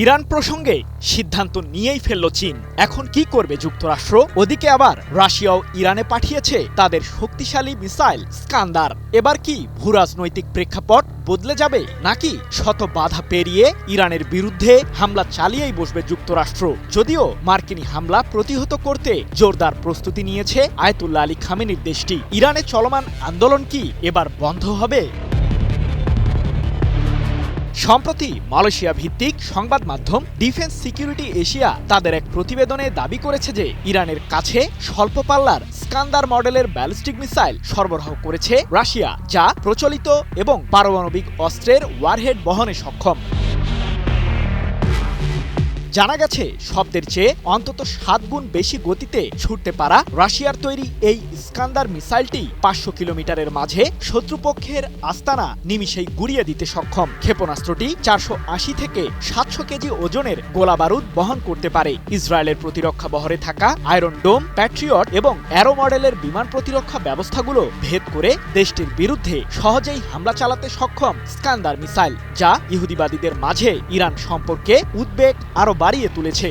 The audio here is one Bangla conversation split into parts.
ইরান প্রসঙ্গে সিদ্ধান্ত নিয়েই ফেলল চীন। এখন কি করবে যুক্তরাষ্ট্র? ওদিকে আবার রাশিয়াও ইরানে পাঠিয়েছে তাদের শক্তিশালী মিসাইল স্কান্দার। এবার কি ভূরাজনৈতিক প্রেক্ষাপট বদলে যাবে, নাকি শত বাধা পেরিয়ে ইরানের বিরুদ্ধে হামলা চালিয়েই বসবে যুক্তরাষ্ট্র? যদিও মার্কিনী হামলা প্রতিহত করতে জোরদার প্রস্তুতি নিয়েছে আয়াতুল্লাহ আলী খামেনির দেশটি। ইরানে চলমান আন্দোলন কি এবার বন্ধ হবে? সম্প্রতি মালয়েশিয়া ভিত্তিক সংবাদ মাধ্যম ডিফেন্স সিকিউরিটি এশিয়া তাদের এক প্রতিবেদনে দাবি করেছে যে ইরানের কাছে স্বল্প পাল্লার স্কান্দার মডেলের ব্যালিস্টিক মিসাইল সরবরাহ করেছে রাশিয়া, যা প্রচলিত এবং পারমাণবিক অস্ত্রের ওয়ারহেড বহনে সক্ষম। জানা গেছে শব্দের চেয়ে অন্তত 7 গুণ বেশি গতিতে ছুটতে পারা রাশিয়ার তৈরি এই স্কান্দার মিসাইলটি 500 কিলোমিটারের মাঝে শত্রুপক্ষের আস্তানা নিমিষেই গুড়িয়ে দিতে সক্ষম। ক্ষেপণাস্ত্রটি 480 থেকে 700 কেজি ওজনের গোলাবারুদ বহন করতে পারে। ইসরায়েলের প্রতিরক্ষা বহরে থাকা আয়রন ডোম, প্যাট্রিয়ট এবং অ্যারো মডেলের বিমান প্রতিরক্ষা ব্যবস্থাগুলো ভেদ করে দেশটির বিরুদ্ধে সহজেই হামলা চালাতে সক্ষম স্কান্দার মিসাইল, যা ইহুদিবাদীদের মাঝে ইরান সম্পর্কে উদ্বেগ আরো বাড়িয়ে তুলেছে।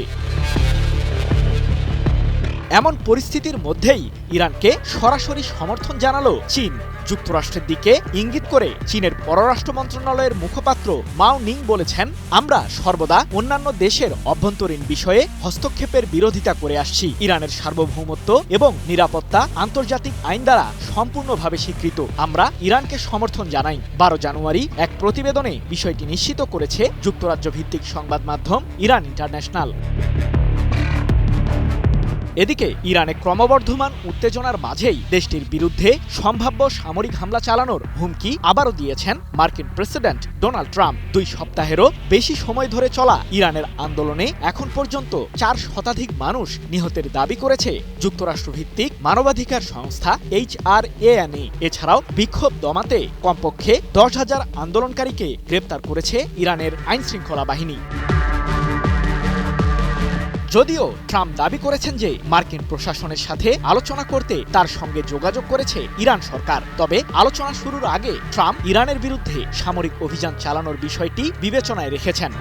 এমন পরিস্থিতির মধ্যেই ইরানকে সরাসরি সমর্থন জানালো চীন। যুক্তরাষ্ট্রের দিকে ইঙ্গিত করে চীনের পররাষ্ট্র মন্ত্রণালয়ের মুখপাত্র মাও নিং বলেছেন, আমরা সর্বদা অন্যান্য দেশের অভ্যন্তরীণ বিষয়ে হস্তক্ষেপের বিরোধিতা করে আসছি। ইরানের সার্বভৌমত্ব এবং নিরাপত্তা আন্তর্জাতিক আইন দ্বারা সম্পূর্ণভাবে স্বীকৃত। আমরা ইরানকে সমর্থন জানাই। 12 জানুয়ারি এক প্রতিবেদনে বিষয়টি নিশ্চিত করেছে যুক্তরাজ্য ভিত্তিক সংবাদ মাধ্যম ইরান ইন্টারন্যাশনাল। এদিকে ইরানে ক্রমবর্ধমান উত্তেজনার মাঝেই দেশটির বিরুদ্ধে সম্ভাব্য সামরিক হামলা চালানোর হুমকি আবারও দিয়েছেন মার্কিন প্রেসিডেন্ট ডোনাল্ড ট্রাম্প। 2 সপ্তাহেরও বেশি সময় ধরে চলা ইরানের আন্দোলনে এখন পর্যন্ত 4 শতাধিক মানুষ নিহতের দাবি করেছে যুক্তরাষ্ট্র ভিত্তিক মানবাধিকার সংস্থা HRANA। এছাড়াও বিক্ষোভ দমাতে কমপক্ষে 10,000 আন্দোলনকারীকে গ্রেপ্তার করেছে ইরানের আইনশৃঙ্খলা বাহিনী। যদিও ট্রাম্প দাবি করেছেন যে মার্কিন প্রশাসনের সাথে আলোচনা করতে তার সঙ্গে যোগাযোগ করেছে ইরান সরকার, তবে আলোচনা শুরুর আগে ট্রাম্প ইরানের বিরুদ্ধে সামরিক অভিযান চালানোর বিষয়টি বিবেচনায় রেখেছেন।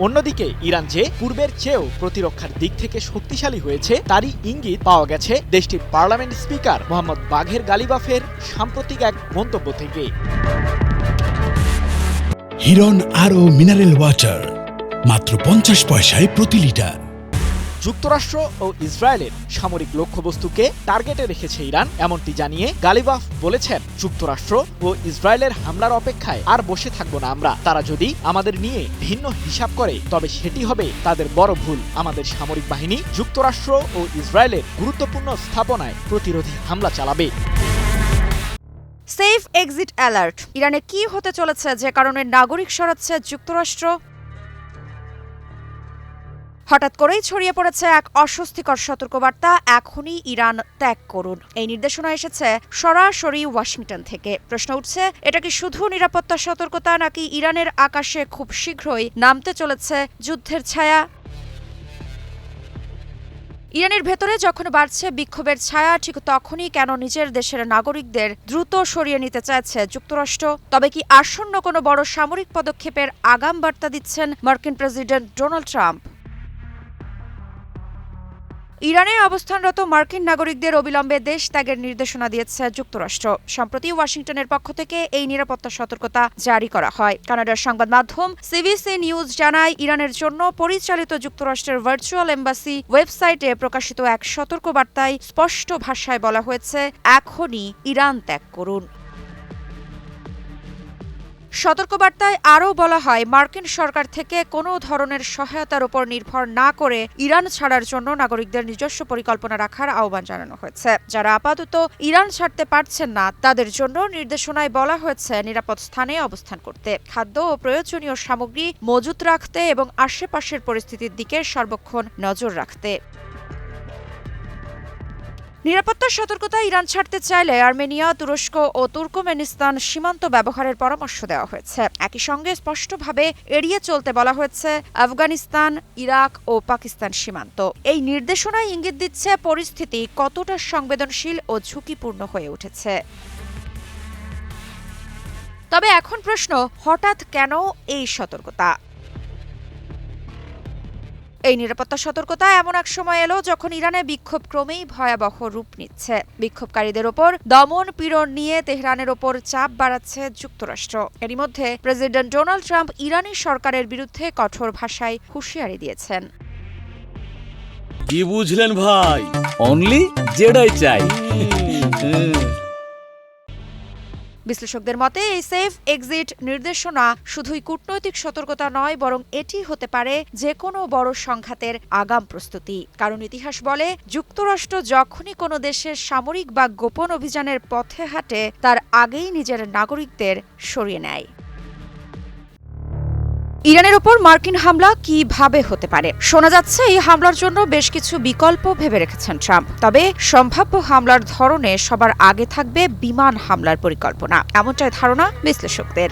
অন্যদিকে ইরান যে পূর্বের চেয়েও প্রতিরক্ষার দিক থেকে শক্তিশালী হয়েছে তারই ইঙ্গিত পাওয়া গেছে দেশটির পার্লামেন্ট স্পিকার মোহাম্মদ বাঘের গালিবাফের সাম্প্রতিক এক মন্তব্য থেকে। হিরন আরও মিনারেল ওয়াটার মাত্র 50 পয়সায় প্রতি লিটার। যুক্তরাষ্ট্র ও ইসরায়েলের সামরিক লক্ষ্যবস্তুকে টার্গেটে রেখেছে ইরান, এমনটি জানিয়ে গালিবাফ বলেছেন, যুক্তরাষ্ট্র ও ইসরায়েলের হামলার অপেক্ষায় আর বসে থাকবো না আমরা। তারা যদি আমাদের নিয়ে ভিন্ন হিসাব করে তবে সেটি হবে তাদের বড় ভুল। আমাদের সামরিক বাহিনী যুক্তরাষ্ট্র ও ইসরায়েলের গুরুত্বপূর্ণ স্থাপনায় প্রতিরোধী হামলা চালাবে। Safe exit alert. ইরানে কি হতে চলেছে যে কারণে নাগরিক সরাচ্ছে যুক্তরাষ্ট্র? হঠাৎ করেই ছড়িয়ে পড়েছে এক অস্বস্তিকর সতর্কবার্তা, এখনই ইরান ত্যাগ করুন। এই নির্দেশনা এসেছে সরাসরি ওয়াশিংটন থেকে। প্রশ্ন উঠছে, এটা কি শুধু নিরাপত্তা সতর্কতা, নাকি ইরানের আকাশে খুব শীঘ্রই নামতে চলেছে যুদ্ধের ছায়া? ইরানের ভেতরে যখন বাড়ছে বিক্ষোভের ছায়া, ঠিক তখনই কেন নিজের দেশের নাগরিকদের দ্রুত সরিয়ে নিতে চাইছে যুক্তরাষ্ট্র? তবে কি আসন্ন কোনো বড় সামরিক পদক্ষেপের আগাম বার্তা দিচ্ছেন মার্কিন প্রেসিডেন্ট ডোনাল্ড ট্রাম্প? ইরানে অবস্থানরত মার্কিন নাগরিকদের অবিলম্বে দেশ ত্যাগের নির্দেশনা দিয়েছে যুক্তরাষ্ট্র। সম্প্রতি ওয়াশিংটনের পক্ষ থেকে এই নিরাপত্তা সতর্কতা জারি করা হয়। কানাডার সংবাদ মাধ্যম সিবিসি নিউজ জানায়, ইরানের জন্য পরিচালিত যুক্তরাষ্ট্রের ভার্চুয়াল এম্বাসি ওয়েবসাইটে প্রকাশিত এক সতর্কবার্তায় স্পষ্ট ভাষায় বলা হয়েছে, এখনই ইরান ত্যাগ করুন। সতর্কবার্তায় আরও বলা হয়, মার্কিন সরকার থেকে কোনো ধরনের সহায়তার উপর নির্ভর না করে ইরান ছাড়ার জন্য নাগরিকদের নিজস্ব পরিকল্পনা রাখার আহ্বান জানানো হয়েছে। যারা আপাতত ইরান ছাড়তে পারছেন না তাদের জন্য নির্দেশনায় বলা হয়েছে নিরাপদ স্থানে অবস্থান করতে, খাদ্য ও প্রয়োজনীয় সামগ্রী মজুত রাখতে এবং আশেপাশের পরিস্থিতির দিকে সর্বক্ষণ নজর রাখতে। নিরাপত্তা সতর্কতা ইরান ছাড়তে চাইলে আর্মেনিয়া, তুরস্ক ও তুর্কমেনিস্তান সীমান্ত ব্যবহারের পরামর্শ দেওয়া হয়েছে। একই সঙ্গে স্পষ্টভাবে এড়িয়ে চলতে বলা হয়েছে আফগানিস্তান, ইরাক ও পাকিস্তান সীমান্ত। এই নির্দেশনায় ইঙ্গিত দিচ্ছে পরিস্থিতি কতটা সংবেদনশীল ও ঝুঁকিপূর্ণ হয়ে উঠেছে। তবে এখন প্রশ্ন, হঠাৎ কেন এই সতর্কতা? এই নিরাপত্তা সতর্কতা এমন এক সময় এলো যখন ইরানে বিক্ষোভ ক্রমেই ভয়াবহ রূপ নিচ্ছে। বিক্ষোভকারীদের ওপর দমন পীড়ন নিয়ে তেহরানের ওপর চাপ বাড়াচ্ছে যুক্তরাষ্ট্র। এরই মধ্যে প্রেসিডেন্ট ডোনাল্ড ট্রাম্প ইরানি সরকারের বিরুদ্ধে কঠোর ভাষায় হুঁশিয়ারি দিয়েছেন। কি বুঝলেন ভাই? অনলি যেটাই চাই। বিশ্লেষকদের মতে এই সেফ এক্সিট নির্দেশনা শুধুই কূটনৈতিক সতর্কতা নয়, বরং এটি হতে পারে যে কোনো বড় সংঘাতের আগাম প্রস্তুতি। কারণ ইতিহাস বলে, যুক্তরাষ্ট্র যখনই কোনো দেশের সামরিক বা গোপন অভিযানের পথে হাঁটে, তার আগেই নিজের নাগরিকদের সরিয়ে নেয়। ইরানের ওপর মার্কিন হামলা কিভাবে হতে পারে? শোনা যাচ্ছে এই হামলার জন্য বেশ কিছু বিকল্প ভেবে রেখেছেন ট্রাম্প। তবে সম্ভাব্য হামলার ধরনে সবার আগে থাকবে বিমান হামলার পরিকল্পনা, এমনটাই ধারণা বিশ্লেষকদের।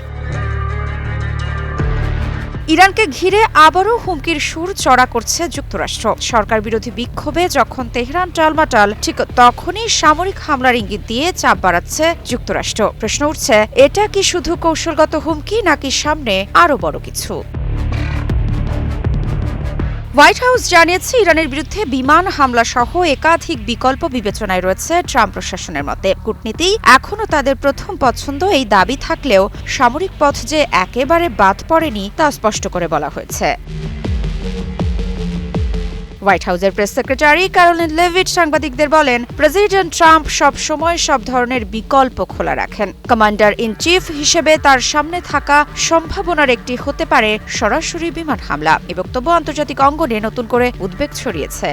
ইরানকে ঘিরে আবারও হুমকির সুর চড়া করছে যুক্তরাষ্ট্র। সরকার বিরোধী বিক্ষোভে যখন তেহরান টালমাটাল, ঠিক তখনই সামরিক হামলার ইঙ্গিত দিয়ে চাপ বাড়াচ্ছে যুক্তরাষ্ট্র। প্রশ্ন উঠছে, এটা কি শুধু কৌশলগত হুমকি, নাকি সামনে আরও বড় কিছু? হোয়াইট হাউস জানিয়েছে, ইরানের বিরুদ্ধে বিমান হামলা সহ একাধিক বিকল্প বিবেচনায় রয়েছে ট্রাম্প প্রশাসনের মতে। কূটনীতি এখনও তাদের প্রথম পছন্দ, এই দাবি থাকলেও সামরিক পথ যে একেবারে বাদ পড়েনি তা স্পষ্ট করে বলা হয়েছে। হোয়াইট হাউসের প্রেস সেক্রেটারি ক্যারোলিন লেভিট সাংবাদিকদের বলেন, প্রেসিডেন্ট ট্রাম্প সব সময় সব ধরনের বিকল্প খোলা রাখেন। কমান্ডার ইন চিফ হিসেবে তার সামনে থাকা সম্ভাবনার একটি হতে পারে সরাসরি বিমান হামলা। এই বক্তব্য আন্তর্জাতিক অঙ্গনে নতুন করে উদ্বেগ ছড়িয়েছে।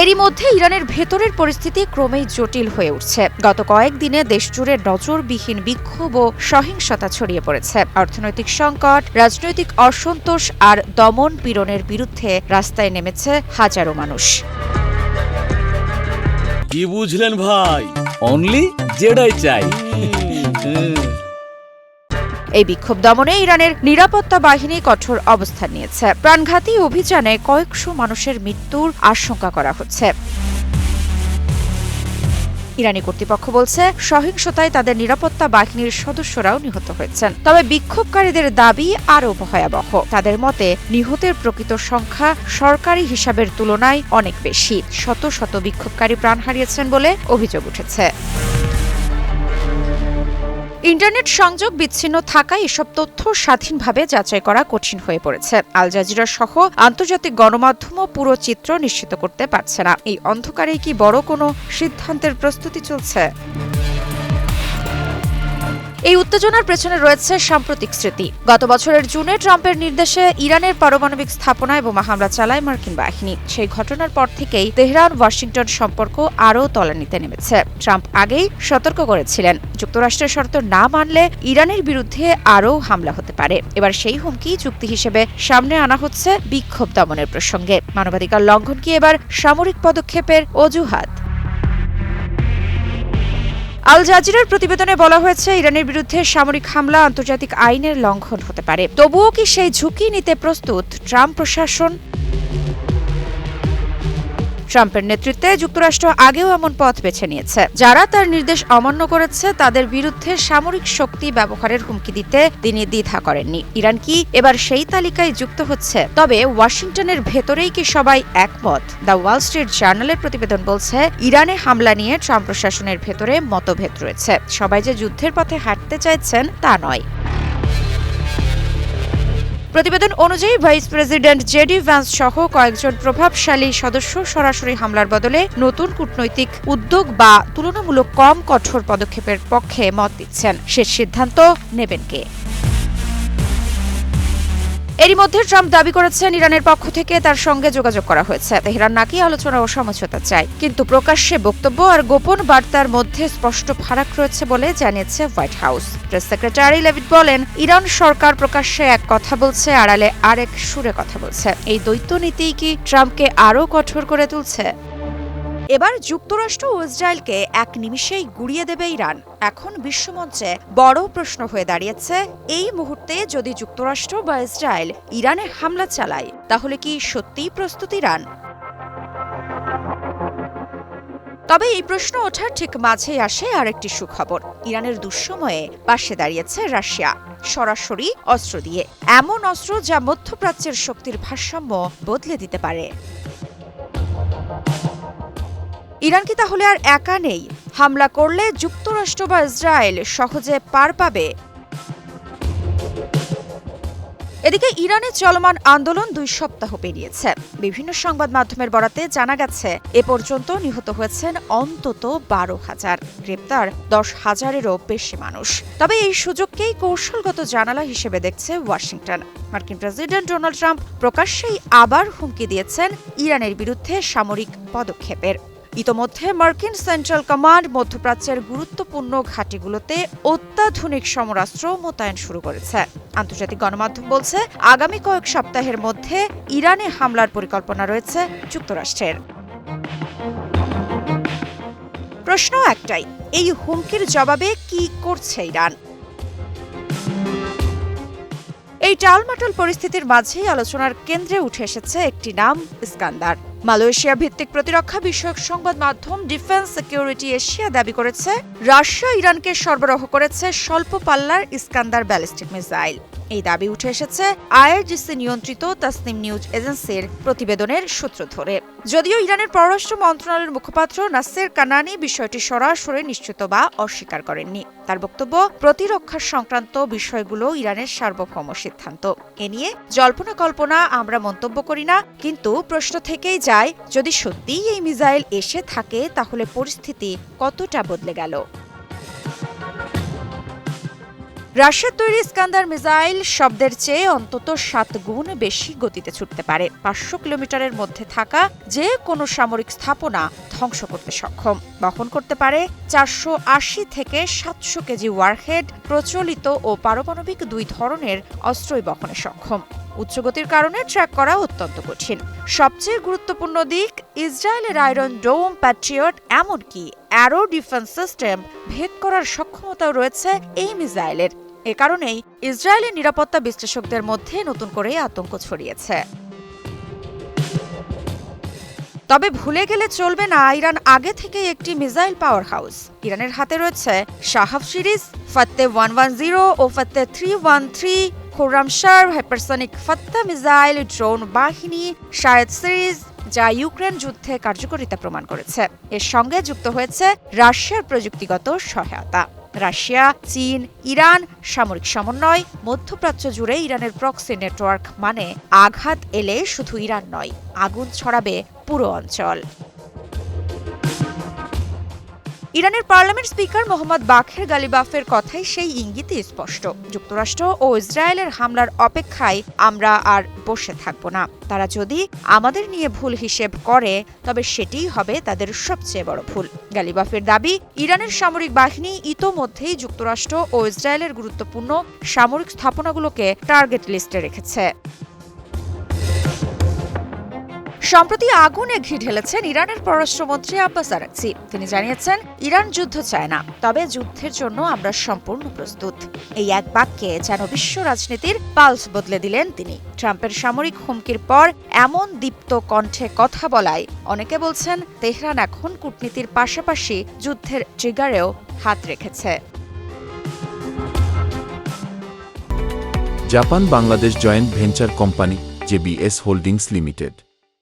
এরই মধ্যে ইরানের ভেতরের পরিস্থিতি ক্রমেই জটিল হয়ে উঠছে। গত কয়েকদিনে দেশজুড়ে নজরবিহীন বিক্ষোভ ও সহিংসতা ছড়িয়ে পড়েছে। অর্থনৈতিক সংকট, রাজনৈতিক অসন্তোষ আর দমন পীড়নের বিরুদ্ধে রাস্তায় নেমেছে হাজারো মানুষ। কি বুঝলেন ভাই? অনলি যেটাই চাই। এই বিক্ষোভ দমনে ইরানের নিরাপত্তা বাহিনী কঠোর অবস্থান নিয়েছে। প্রাণঘাতী অভিযানে কয়েকশো মানুষের মৃত্যুর আশঙ্কা করা হচ্ছে। ইরানি কর্তৃপক্ষ বলছে, সহিংসতায় তাদের নিরাপত্তা বাহিনীর সদস্যরাও নিহত হয়েছেন। তবে বিক্ষোভকারীদের দাবি আরও ভয়াবহ। তাদের মতে, নিহতের প্রকৃত সংখ্যা সরকারি হিসাবের তুলনায় অনেক বেশি। শত শত বিক্ষোভকারী প্রাণ হারিয়েছেন বলে অভিযোগ উঠেছে। ইন্টারনেট সংযোগ বিচ্ছিন্ন থাকায় এসব তথ্য স্বাধীনভাবে যাচাই করা কঠিন হয়ে পড়েছে। আল জাজিরা সহ আন্তর্জাতিক গণমাধ্যমও পুরো চিত্র নিশ্চিত করতে পারছে না। এই অন্ধকারেই কি বড় কোনো সিদ্ধান্তের প্রস্তুতি চলছে? এই উত্তেজনার পেছনে রয়েছে সাম্প্রতিক স্মৃতি। গত বছরের জুনে ট্রাম্পের নির্দেশে ইরানের পারমাণবিক স্থাপনায় বোমা হামলা চালায় মার্কিন বাহিনী। সেই ঘটনার পর থেকেই তেহরান ওয়াশিংটন সম্পর্ক আরও তলানিতে নেমেছে। ট্রাম্প আগেই সতর্ক করেছিলেন, যুক্তরাষ্ট্রের শর্ত না মানলে ইরানের বিরুদ্ধে আরও হামলা হতে পারে। এবার সেই হুমকি চুক্তি হিসেবে সামনে আনা হচ্ছে বিক্ষোভ দমনের প্রসঙ্গে। মানবাধিকার লঙ্ঘন কি এবার সামরিক পদক্ষেপের অজুহাত? আল জাজিরার প্রতিবেদনে বলা হয়েছে, ইরানের বিরুদ্ধে সামরিক হামলা আন্তর্জাতিক আইনের লঙ্ঘন হতে পারে। তবুও কি সেই ঝুঁকি নিতে প্রস্তুত ট্রাম্প প্রশাসন? ট্রাম্পের নেতৃত্বে যুক্তরাষ্ট্র আগেও এমন পথ বেছে নিয়েছে। যারা তার নির্দেশ অমান্য করেছে তাদের বিরুদ্ধে সামরিক শক্তি ব্যবহারের হুমকি দিতে তিনি দ্বিধা করেননি। ইরান কি এবার সেই তালিকায় যুক্ত হচ্ছে? তবে ওয়াশিংটনের ভেতরেই কি সবাই একমত? দ্য ওয়াল স্ট্রিট জার্নালের প্রতিবেদন বলছে, ইরানে হামলা নিয়ে ট্রাম্প প্রশাসনের ভেতরে মতভেদ রয়েছে। সবাই যে যুদ্ধের পথে হাঁটতে চাইছেন তা নয়। প্রতিবেদন অনুযায়ী ভাইস প্রেসিডেন্ট জেডি ভ্যান্স সহ কয়েকজন প্রভাবশালী সদস্য সরাসরি হামলার বদলে নতুন কূটনৈতিক উদ্যোগ বা তুলনামূলক কম কঠোর পদক্ষেপের পক্ষে মত দিচ্ছেন। শেষ সিদ্ধান্ত নেবেন কে? এরই মধ্যে ট্রাম্প দাবি করেছেন, ইরানের পক্ষ থেকে তার সঙ্গে যোগাযোগ করা হয়েছে। তেহরান নাকি আলোচনা ও সমঝোতা চায়, কিন্তু প্রকাশ্যে বক্তব্য আর গোপন বার্তার মধ্যে স্পষ্ট ফারাক রয়েছে বলে জানিয়েছে white house. Press secretary Leavitt বলেন, ইরান সরকার প্রকাশ্যে এক কথা বলছে, আড়ালে আরেক সুরে কথা বলছে। এই দ্বৈত নীতিই কি ট্রাম্পকে আরও কঠোর করে তুলছে? এবার যুক্তরাষ্ট্র ও ইসরায়েলকে এক নিমিষেই গুড়িয়ে দেবে ইরান। এখন বিশ্বমঞ্চে বড় প্রশ্ন হয়ে দাঁড়িয়েছে, এই মুহূর্তে যদি যুক্তরাষ্ট্র বা ইসরায়েল ইরানে হামলা চালায়, তাহলে কি সত্যিই প্রস্তুত ইরান? তবে এই প্রশ্ন ওঠার ঠিক মাঝেই আসে আরেকটি সুখবর। ইরানের দুঃসময়ে পাশে দাঁড়িয়েছে রাশিয়া, সরাসরি অস্ত্র দিয়ে। এমন অস্ত্র যা মধ্যপ্রাচ্যের শক্তির ভারসাম্য বদলে দিতে পারে। ইরান কি তাহলে আর একা নেই? হামলা করলে যুক্তরাষ্ট্র বা ইসরায়েল সহজে পার পাবে? এদিকে ইরানে চলমান আন্দোলন 2 সপ্তাহ পেরিয়েছে। বিভিন্ন সংবাদ মাধ্যমের বরাতে জানা গেছে এ পর্যন্ত নিহত হয়েছেন অন্তত 12,000, গ্রেপ্তার 10,000-এরও বেশি মানুষ। তবে এই সুযোগকেই কৌশলগত জানালা হিসেবে দেখছে ওয়াশিংটন। মার্কিন প্রেসিডেন্ট ডোনাল্ড ট্রাম্প প্রকাশ্যেই আবার হুমকি দিয়েছেন ইরানের বিরুদ্ধে সামরিক পদক্ষেপের। ইতোমধ্যে মার্কিন সেন্ট্রাল কমান্ড মধ্যপ্রাচ্যের গুরুত্বপূর্ণ ঘাঁটিগুলোতে অত্যাধুনিক সমরাস্ত্র মোতায়েন শুরু করেছে। আন্তর্জাতিক গণমাধ্যম বলছে আগামী কয়েক সপ্তাহের মধ্যে ইরানে হামলার পরিকল্পনা রয়েছে যুক্তরাষ্ট্রের। প্রশ্ন একটাই, এই হুমকির জবাবে কি করছে ইরান? এই টালমাটাল পরিস্থিতির মাঝেই আলোচনার কেন্দ্রে উঠে এসেছে একটি নাম, ইস্কান্দার। মালয়েশিয়া ভিত্তিক প্রতিরক্ষা বিষয়ক সংবাদ মাধ্যম ডিফেন্স সিকিউরিটি এশিয়া দাবি করেছে রাশিয়া ইরানকে সরবরাহ করেছে স্বল্প পাল্লার ইস্কান্দার ব্যালিস্টিক মিসাইল। এই দাবি উঠে এসেছে আইআরজিসি নিয়ন্ত্রিত তাসনিম নিউজ এজেন্সির প্রতিবেদনের সূত্র ধরে। যদিও ইরানের পররাষ্ট্র মন্ত্রণালয়ের মুখপাত্র নাসের কানানি বিষয়টি সরাসরি নিশ্চিত বা অস্বীকার করেননি। তার বক্তব্য, প্রতিরক্ষা সংক্রান্ত বিষয়গুলো ইরানের সার্বভৌম সিদ্ধান্ত। এ নিয়ে জল্পনা কল্পনা আমরা মন্তব্য করি না, কিন্তু প্রশ্ন থেকেই যায়, যদি সত্যিই এই মিসাইল এসে থাকে তাহলে পরিস্থিতি কতটা বদলে গেল। রাশিয়ার তৈরি ইস্কান্দার মিসাইল শব্দের চেয়ে অন্তত 7 গুণ বেশি গতিতে ছুটতে পারে। 500 কিলোমিটারের মধ্যে থাকা যে কোনো সামরিক স্থাপনা ধ্বংস করতে সক্ষম। বহন করতে পারে 480 থেকে 700 কেজি ওয়ারহেড। প্রচলিত ও পারমাণবিক 2 ধরনের অস্ত্রই বহনে সক্ষম। উচ্চগতির কারণে ট্র্যাক করা অত্যন্ত কঠিন। সবচেয়ে গুরুত্বপূর্ণ দিক, ইসরায়েলের আয়রন ডোম, প্যাট্রিয়ট, এমনকি অ্যারো ডিফেন্স সিস্টেম ভেদ করার সক্ষমতাও রয়েছে এই মিসাইলের। এ কারণেই ইসরায়েলের নিরাপত্তা বিশ্লেষকদের মধ্যে নতুন করে আতঙ্ক ছড়িয়েছে। তবে ভুলে গেলে চলবে না, ইরান আগে থেকে একটি মিসাইল পাওয়ার হাউস। ইরানের হাতে রয়েছে শাহাব সিরিজ, ফাত্তে 110 ও ফাত্তে 313, খোরামশার হাইপারসনিক ফাত্তা মিসাইল, ড্রোন বাহিনী, শায়েদ সিরিজ, যা ইউক্রেন যুদ্ধে কার্যকারিতা প্রমাণ করেছে। এর সঙ্গে যুক্ত হয়েছে রাশিয়ার প্রযুক্তিগত সহায়তা। রাশিয়া, চীন, ইরান সামরিক সমন্বয়। মধ্যপ্রাচ্য জুড়ে ইরানের প্রক্সি নেটওয়ার্ক, মানে আঘাত এলে শুধু ইরান নয়, আগুন ছড়াবে পুরো অঞ্চল। ইরানের পার্লামেন্ট স্পিকার মোহাম্মদ বাখের গালিবাফের কথাই সেই ইঙ্গিতই স্পষ্ট। যুক্তরাষ্ট্র ও ইসরায়েলের হামলার অপেক্ষায় আমরা আর বসে থাকব না। তারা যদি আমাদের নিয়ে ভুল হিসেব করে তবে সেটিই হবে তাদের সবচেয়ে বড় ভুল। গালিবাফের দাবি, ইরানের সামরিক বাহিনী ইতোমধ্যেই যুক্তরাষ্ট্র ও ইসরায়েলের গুরুত্বপূর্ণ সামরিক স্থাপনাগুলোকে টার্গেট লিস্টে রেখেছে। সম্প্রতি আগুনে ঘি ঢেলেছেন ইরানের পররাষ্ট্রমন্ত্রী আব্বাস আরাগচি। তিনি জানিয়েছেন, ইরান যুদ্ধ চায় না, তবে যুদ্ধের জন্য আমরা সম্পূর্ণ প্রস্তুত। এই এক বাক্যে যেন বিশ্ব রাজনীতির পালস বদলে দিলেন তিনি। ট্রাম্পের সামরিক হুমকির পর এমন দীপ্ত কণ্ঠে কথা বলায় অনেকে বলছেন তেহরান এখন কূটনীতির পাশাপাশি যুদ্ধের ট্রিগারেও হাত রেখেছে। Japan Bangladesh joint venture company JBS holdings limited.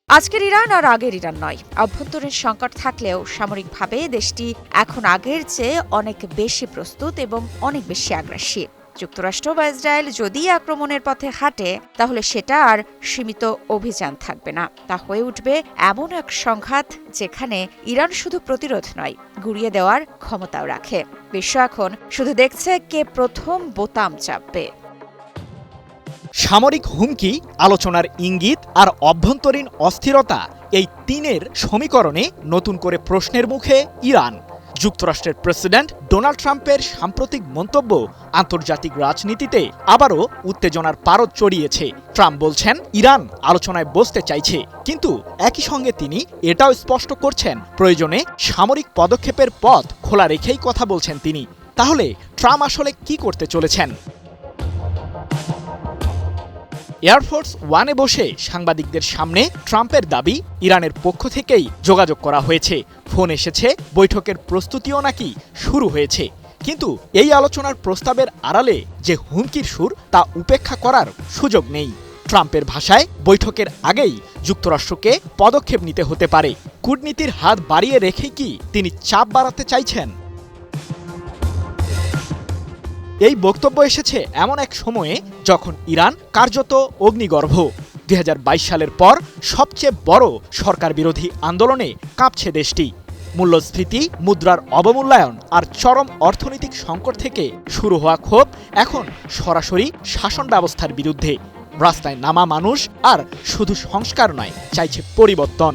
আজকের ইরান আর আগের ইরান নয়। অভ্যন্তরীণ সংকট থাকলেও সামরিকভাবে দেশটি এখন আগের চেয়ে অনেক বেশি প্রস্তুত এবং অনেক বেশি আগ্রাসী। যুক্তরাষ্ট্র বা ইসরায়েল যদি আক্রমণের পথে হাঁটে তাহলে সেটা আর সীমিত অভিযান থাকবে না, তা হয়ে উঠবে এমন এক সংঘাত যেখানে ইরান শুধু প্রতিরোধ নয়, গুঁড়িয়ে দেওয়ার ক্ষমতাও রাখে। বিশ্ব এখন শুধু দেখছে কে প্রথম বোতাম চাপবে। সামরিক হুমকি, আলোচনার ইঙ্গিত আর অভ্যন্তরীণ অস্থিরতা, এই তিনের সমীকরণে নতুন করে প্রশ্নের মুখে ইরান। যুক্তরাষ্ট্রের প্রেসিডেন্ট ডোনাল্ড ট্রাম্পের সাম্প্রতিক মন্তব্য আন্তর্জাতিক রাজনীতিতে আবারও উত্তেজনার পারদ চড়িয়েছে। ট্রাম্প বলছেন ইরান আলোচনায় বসতে চাইছে, কিন্তু একই সঙ্গে তিনি এটাও স্পষ্ট করছেন প্রয়োজনে সামরিক পদক্ষেপের পথ খোলা রেখেই কথা বলছেন তিনি। তাহলে ট্রাম্প আসলে কি করতে চলেছেন? এয়ারফোর্স ওয়ানে বসে সাংবাদিকদের সামনে ট্রাম্পের দাবি ইরানের পক্ষ থেকেই যোগাযোগ করা হয়েছে, ফোন এসেছে, বৈঠকের প্রস্তুতিও নাকি শুরু হয়েছে। কিন্তু এই আলোচনার প্রস্তাবের আড়ালে যে হুমকির সুর তা উপেক্ষা করার সুযোগ নেই। ট্রাম্পের ভাষায় বৈঠকের আগেই যুক্তরাষ্ট্রকে পদক্ষেপ নিতে হতে পারে। কূটনীতির হাত বাড়িয়ে রেখেই কি তিনি চাপ বাড়াতে চাইছেন? এই বক্তব্য এসেছে এমন এক সময়ে যখন ইরান কার্যত অগ্নিগর্ভ। 2022 সালের পর সবচেয়ে বড় সরকার বিরোধী আন্দোলনে কাঁপছে দেশটি। মূল্যস্ফীতি, মুদ্রার অবমূল্যায়ন আর চরম অর্থনৈতিক সংকট থেকে শুরু হওয়া ক্ষোভ এখন সরাসরি শাসন ব্যবস্থার বিরুদ্ধে। রাস্তায় নামা মানুষ আর শুধু সংস্কার নয়, চাইছে পরিবর্তন।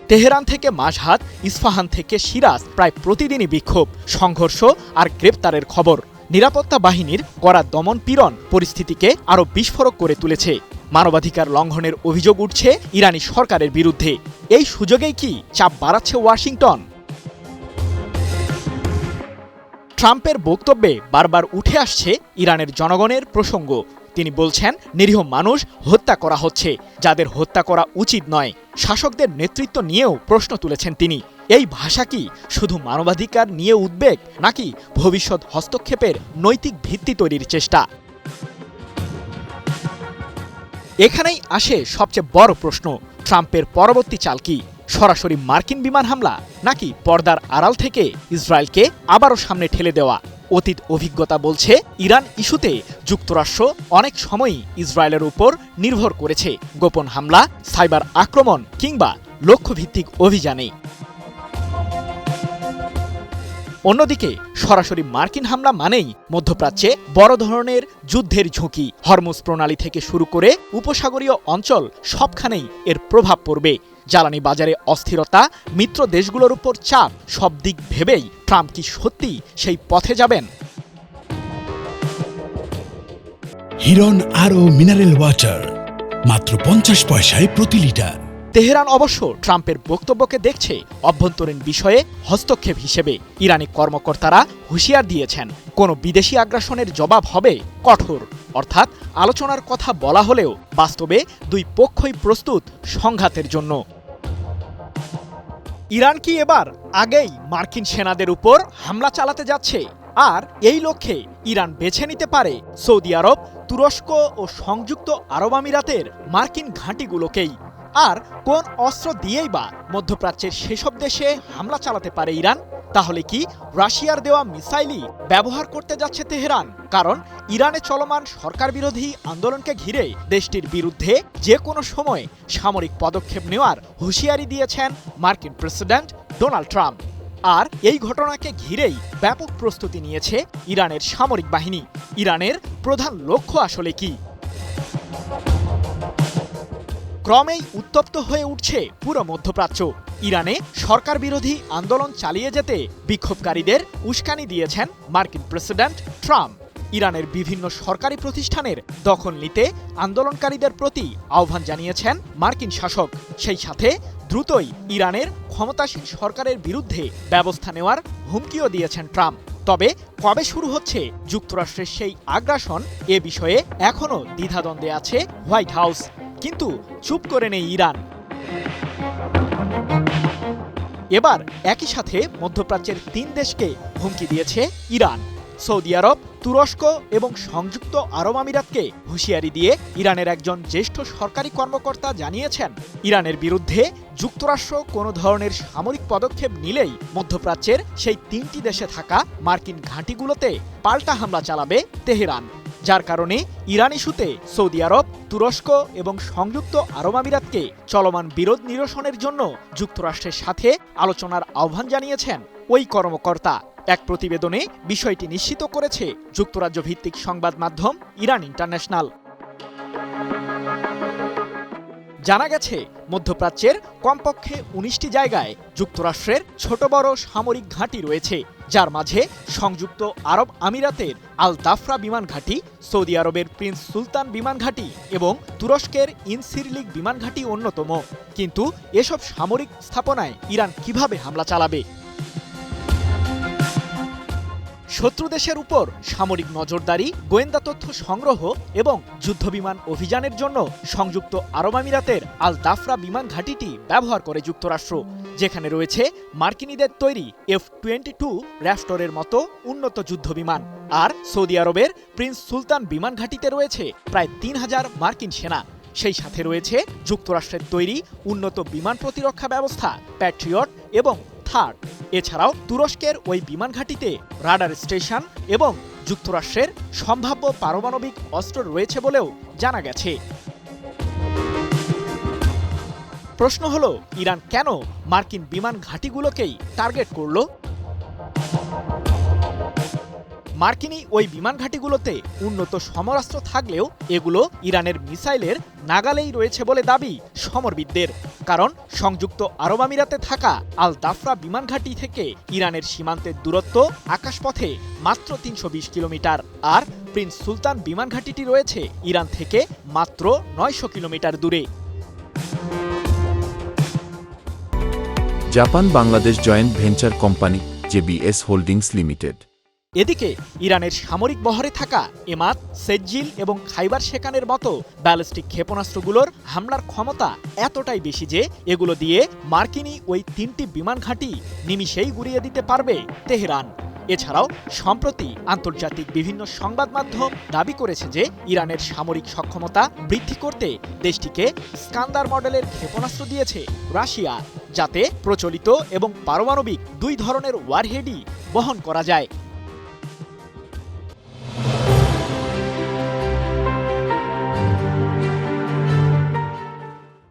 তেহরান থেকে মাশহাদ, ইস্পাহান থেকে সিরাজ প্রায় প্রতিদিনই বিক্ষোভ, সংঘর্ষ আর গ্রেপ্তারের খবর। নিরাপত্তা বাহিনীর কড়া দমন পীড়ন পরিস্থিতিকে আরও বিস্ফোরক করে তুলেছে। মানবাধিকার লঙ্ঘনের অভিযোগ উঠছে ইরানি সরকারের বিরুদ্ধে। এই সুযোগেই কি চাপ বাড়াচ্ছে ওয়াশিংটন? ট্রাম্পের বক্তব্যে বারবার উঠে আসছে ইরানের জনগণের প্রসঙ্গ। তিনি বলছেন, নিরীহ মানুষ হত্যা করা হচ্ছে, যাদের হত্যা করা উচিত নয়। শাসকদের নেতৃত্ব নিয়েও প্রশ্ন তুলেছেন তিনি। এই ভাষা কি শুধু মানবাধিকার নিয়ে উদ্বেগ, নাকি ভবিষ্যৎ হস্তক্ষেপের নৈতিক ভিত্তি তৈরির চেষ্টা? এখানেই আসে সবচেয়ে বড় প্রশ্ন, ট্রাম্পের পরবর্তী চাল কি? সরাসরি মার্কিন বিমান হামলা, নাকি পর্দার আড়াল থেকে ইসরায়েলকে আবারও সামনে ঠেলে দেওয়া? অতীত অভিজ্ঞতা বলছে ইরান ইস্যুতে যুক্তরাষ্ট্র অনেক সময়ই ইসরায়েলের উপর নির্ভর করেছে, গোপন হামলা, সাইবার আক্রমণ কিংবা লক্ষ্যভিত্তিক অভিযানে। অন্যদিকে সরাসরি মার্কিন হামলা মানেই মধ্যপ্রাচ্যে বড় ধরনের যুদ্ধের ঝুঁকি। হরমুজ প্রণালী থেকে শুরু করে উপসাগরীয় অঞ্চল সবখানেই এর প্রভাব পড়বে। জ্বালানি বাজারে অস্থিরতা, মিত্র দেশগুলোর উপর চাপ, সব দিক ভেবেই ট্রাম্প কি সত্যি সেই পথে যাবেন? হিরন আরও মিনারেল ওয়াটার মাত্র 50 পয়সায় প্রতি লিটার। তেহরান অবশ্য ট্রাম্পের বক্তব্যকে দেখছে অভ্যন্তরীণ বিষয়ে হস্তক্ষেপ হিসেবে। ইরানি কর্মকর্তারা হুঁশিয়ার দিয়েছেন, কোনো বিদেশি আগ্রাসনের জবাব হবে কঠোর। অর্থাৎ আলোচনার কথা বলা হলেও বাস্তবে দুই পক্ষই প্রস্তুত সংঘাতের জন্য। ইরান কি এবার আগেই মার্কিন সেনাদের উপর হামলা চালাতে যাচ্ছে? আর এই লক্ষ্যে ইরান বেছে নিতে পারে সৌদি আরব, তুরস্ক ও সংযুক্ত আরব আমিরাতের মার্কিন ঘাঁটিগুলোকেই। আর কোন অস্ত্র দিয়েই বা মধ্যপ্রাচ্যের সেসব দেশে হামলা চালাতে পারে ইরান? তাহলে কি রাশিয়ার দেওয়া মিসাইলই ব্যবহার করতে যাচ্ছে তেহরান? কারণ ইরানে চলমান সরকার বিরোধী আন্দোলনকে ঘিরে দেশটির বিরুদ্ধে যে কোনো সময় সামরিক পদক্ষেপ নেওয়ার হুঁশিয়ারি দিয়েছেন মার্কিন প্রেসিডেন্ট ডোনাল্ড ট্রাম্প। আর এই ঘটনাকে ঘিরেই ব্যাপক প্রস্তুতি নিয়েছে ইরানের সামরিক বাহিনী। ইরানের প্রধান লক্ষ্য আসলে কি? ক্রমেই উত্তপ্ত হয়ে উঠছে পুরো মধ্যপ্রাচ্য। ইরানে সরকার বিরোধী আন্দোলন চালিয়ে যেতে বিক্ষোভকারীদের উস্কানি দিয়েছেন মার্কিন প্রেসিডেন্ট ট্রাম্প। ইরানের বিভিন্ন সরকারি প্রতিষ্ঠানের দখল নিতে আন্দোলনকারীদের প্রতি আহ্বান জানিয়েছেন মার্কিন শাসক। সেই সাথে দ্রুতই ইরানের ক্ষমতাসীন সরকারের বিরুদ্ধে ব্যবস্থা নেওয়ার হুমকিও দিয়েছেন ট্রাম্প। তবে কবে শুরু হচ্ছে যুক্তরাষ্ট্রের সেই আগ্রাসন, এ বিষয়ে এখনও দ্বিধাদ্বন্দ্বে আছে হোয়াইট হাউস। কিন্তু চুপ করে নেই ইরান। এবার একই সাথে মধ্যপ্রাচ্যের 3 দেশকে হুমকি দিয়েছে ইরান। সৌদি আরব, তুরস্ক এবং সংযুক্ত আরব আমিরাতকে হুঁশিয়ারি দিয়ে ইরানের একজন জ্যেষ্ঠ সরকারি কর্মকর্তা জানিয়েছেন, ইরানের বিরুদ্ধে যুক্তরাষ্ট্র কোনো ধরনের সামরিক পদক্ষেপ নিলেই মধ্যপ্রাচ্যের সেই 3টি দেশে থাকা মার্কিন ঘাঁটিগুলোতে পাল্টা হামলা চালাবে তেহরান। যার কারণে ইরান ইস্যুতে সৌদি আরব, তুরস্ক এবং সংযুক্ত আরব আমিরাতকে চলমান বিরোধ নিরসনের জন্য যুক্তরাষ্ট্রের সাথে আলোচনার আহ্বান জানিয়েছেন ওই কর্মকর্তা। এক প্রতিবেদনে বিষয়টি নিশ্চিত করেছে যুক্তরাজ্য ভিত্তিক সংবাদ মাধ্যম ইরান ইন্টারন্যাশনাল। জানা গেছে, মধ্যপ্রাচ্যের কমপক্ষে 19টি জায়গায় যুক্তরাষ্ট্রের ছোট বড় সামরিক ঘাঁটি রয়েছে, যার মাঝে সংযুক্ত আরব আমিরাতের আল দাফরা বিমান ঘাঁটি, সৌদি আরবের প্রিন্স সুলতান বিমান ঘাঁটি এবং তুরস্কের ইনসিরলিক বিমান ঘাঁটি অন্যতম। কিন্তু এসব সামরিক স্থাপনায় ইরান কিভাবে হামলা চালাবে? শত্রু দেশের উপর সামরিক নজরদারি, গোয়েন্দা তথ্য সংগ্রহ এবং যুদ্ধবিমান অভিযানের জন্য সংযুক্ত আরব আমিরাতের আল দাফরা বিমান ঘাঁটিটি ব্যবহার করে যুক্তরাষ্ট্র, যেখানে রয়েছে মার্কিনীদের তৈরি F-22 র্যাপটরের মতো উন্নত যুদ্ধবিমান। আর সৌদি আরবের প্রিন্স সুলতান বিমান ঘাঁটিতে রয়েছে প্রায় ৩,০০০ মার্কিন সেনা। সেই সাথে রয়েছে যুক্তরাষ্ট্রের তৈরি উন্নত বিমান প্রতিরক্ষা ব্যবস্থা প্যাট্রিয়ট এবং থার্ড। এছাড়াও তুরস্কের ওই বিমান ঘাঁটিতে রাডার স্টেশন এবং যুক্তরাষ্ট্রের সম্ভাব্য পারমাণবিক অস্ত্র রয়েছে বলেও জানা গেছে। প্রশ্ন হলো, ইরান কেন মার্কিন বিমান ঘাঁটিগুলোকেই টার্গেট করল? মার্কিনী ওই বিমান ঘাঁটিগুলোতে উন্নত সমরাস্ত্র থাকলেও এগুলো ইরানের মিসাইলের নাগালেই রয়েছে বলে দাবি সমরবিদদের। কারণ সংযুক্ত আরব আমিরাতে থাকা আল দাফরা বিমান ঘাঁটি থেকে ইরানের সীমান্তের দূরত্ব আকাশপথে মাত্র ৩২০ কিলোমিটার, আর প্রিন্স সুলতান বিমান ঘাঁটিটি রয়েছে ইরান থেকে মাত্র ৯০০ কিলোমিটার দূরে। Japan Bangladesh joint venture company JBS holdings limited. এদিকে ইরানের সামরিক বহরে থাকা এমাদ, সেজ্জিল এবং খাইবার শেকানের মতো ব্যালিস্টিক ক্ষেপণাস্ত্রগুলোর হামলার ক্ষমতা এতটাই বেশি যে এগুলো দিয়ে মার্কিনী ওই ৩টি বিমান ঘাঁটি নিমিষেই গুড়িয়ে দিতে পারবে তেহরান। এছাড়াও সম্প্রতি আন্তর্জাতিক বিভিন্ন সংবাদ মাধ্যম দাবি করেছে যে ইরানের সামরিক সক্ষমতা বৃদ্ধি করতে দেশটিকে স্কান্দার মডেলের ক্ষেপণাস্ত্র দিয়েছে রাশিয়া, যাতে প্রচলিত এবং পারমাণবিক দুই ধরনের ওয়ারহেডই বহন করা যায়।